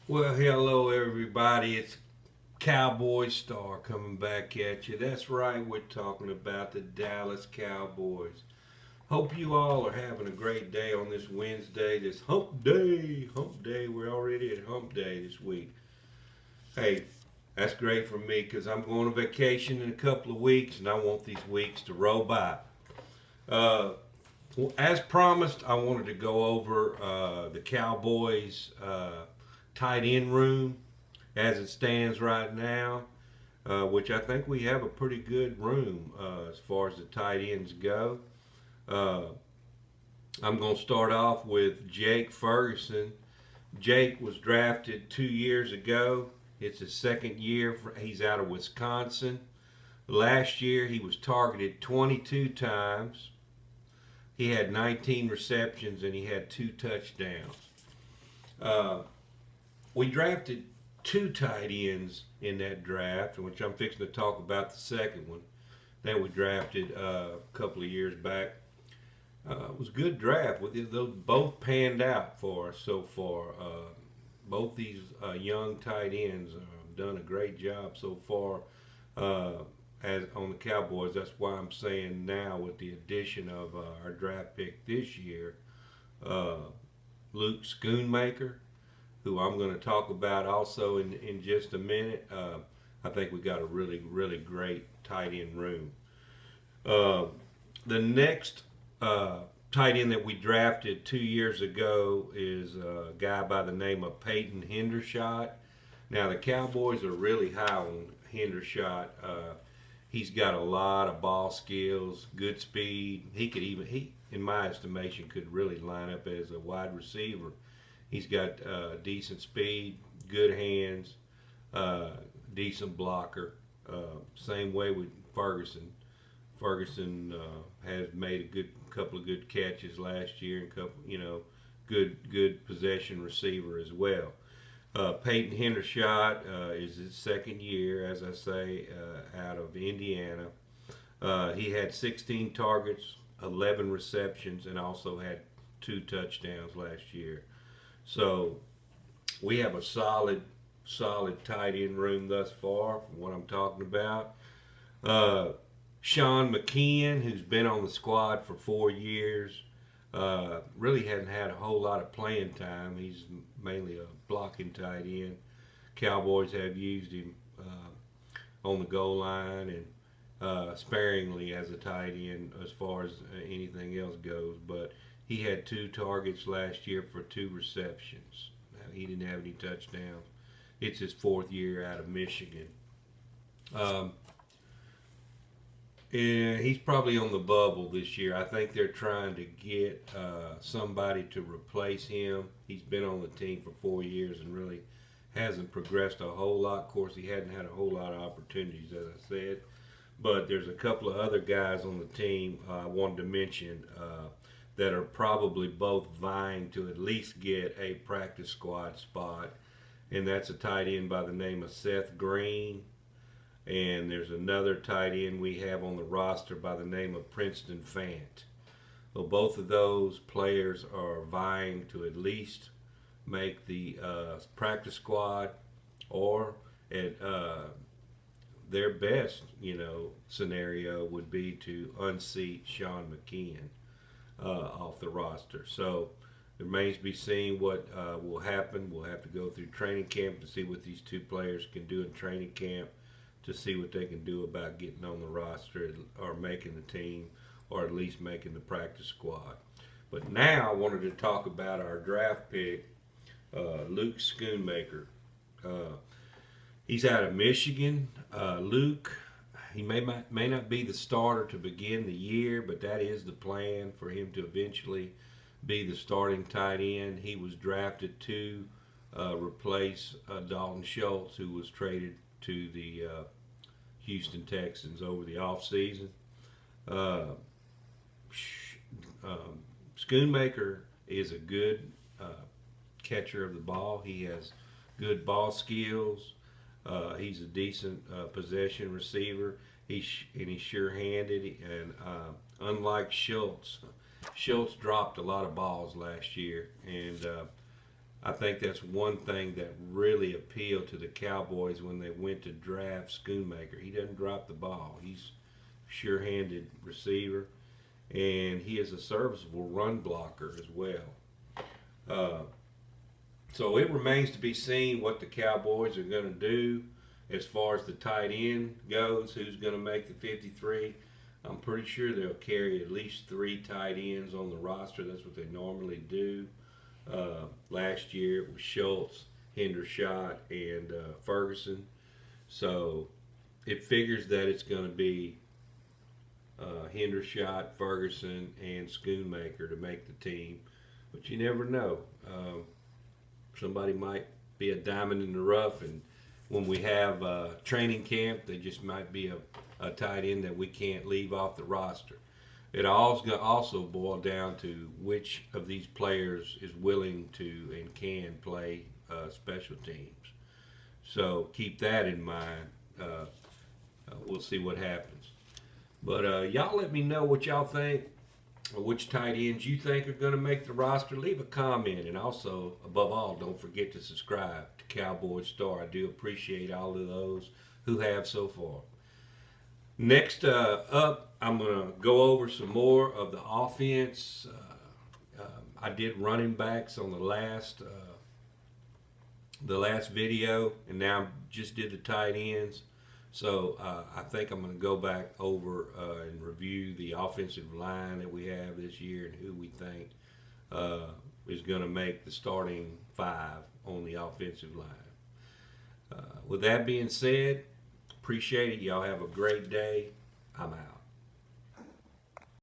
Well, hello everybody. It's Cowboy Star coming back at you. That's right, we're talking about the Dallas Cowboys. Hope you all are having a great day on this Wednesday, this hump day. Hump day. We're already at hump day this week. Hey, that's great for me because I'm going on vacation in a couple of weeks and I want these weeks to roll by. Uh, as promised, I wanted to go over the Cowboys tight end room as it stands right now, which I think we have a pretty good room as far as the tight ends go. Uh, I'm going to start off with Jake Ferguson. Jake was drafted 2 years ago. It's his second year. He's out of Wisconsin. Last year, he was targeted 22 times. He had 19 receptions and he had 2 touchdowns. Uh, we drafted 2 tight ends in that draft, which I'm fixing to talk about the second one that we drafted a couple of years back. It was a good draft. Those both panned out for us so far. Both these young tight ends have done a great job so far as on the Cowboys. That's why I'm saying now with the addition of our draft pick this year, uh, Luke Schoonmaker, who I'm going to talk about also in just a minute. I think we got a really, really great tight end room. Uh, the next tight end that we drafted 2 years ago is a guy by the name of Peyton Hendershot. Now, the Cowboys are really high on Hendershot. He's got a lot of ball skills, good speed. He, in my estimation, could really line up as a wide receiver. He's got decent speed, good hands, uh, decent blocker. Same way with Ferguson. Ferguson has made a good couple of good catches last year and couple, good possession receiver as well. Peyton Hendershot is his second year, as I say, out of Indiana. He had 16 targets, 11 receptions, and also had 2 touchdowns last year. So we have a solid tight end room thus far from what I'm talking about. Uh, Sean McKeon, who's been on the squad for 4 years, really hadn't had a whole lot of playing time. He's mainly a blocking tight end. Cowboys have used him on the goal line and sparingly as a tight end as far as anything else goes. But he had 2 targets last year for 2 receptions. Now, he didn't have any touchdowns. It's his 4th year out of Michigan. Um, and he's probably on the bubble this year. I think they're trying to get somebody to replace him. He's been on the team for 4 years and really hasn't progressed a whole lot. Of course, he hadn't had a whole lot of opportunities, as I said. But there's a couple of other guys on the team I wanted to mention that are probably both vying to at least get a practice squad spot. And that's a tight end by the name of Seth Green. And there's another tight end we have on the roster by the name of Princeton Fant. Well, both of those players are vying to at least make the practice squad, or at their best, scenario would be to unseat Sean McKeon off the roster. So it remains to be seen what will happen. We'll have to go through training camp to see what these 2 players can do in training camp, to see what they can do about getting on the roster or making the team, or at least making the practice squad. But now I wanted to talk about our draft pick, Luke Schoonmaker. Uh, he's out of Michigan. Luke, he may not be the starter to begin the year, but that is the plan for him to eventually be the starting tight end. He was drafted to replace Dalton Schultz, who was traded to the Houston Texans over the offseason. Uh, Schoonmaker is a good catcher of the ball. He has good ball skills. He's a decent possession receiver. He's sure-handed. And unlike Schultz dropped a lot of balls last year, and I think that's one thing that really appealed to the Cowboys when they went to draft Schoonmaker. He doesn't drop the ball. He's a sure-handed receiver, and he is a serviceable run blocker as well. Uh, so it remains to be seen what the Cowboys are going to do as far as the tight end goes. Who's going to make the 53? I'm pretty sure they'll carry at least 3 tight ends on the roster. That's what they normally do. Last year it was Schultz, Hendershot, and Ferguson. So it figures that it's going to be Hendershot, Ferguson, and Schoonmaker to make the team. But you never know. Somebody might be a diamond in the rough, and when we have training camp, they just might be a tight end that we can't leave off the roster. It also boil down to which of these players is willing to and can play special teams. So keep that in mind. We'll see what happens. But y'all let me know what y'all think, or which tight ends you think are going to make the roster. Leave a comment, and also, above all, don't forget to subscribe to Cowboys Star. I do appreciate all of those who have so far. Next up, I'm going to go over some more of the offense. I did running backs on the last video, and now I just did the tight ends. So I think I'm going to go back over and review the offensive line that we have this year and who we think is going to make the starting 5 on the offensive line. With that being said, appreciate it. Y'all have a great day. I'm out.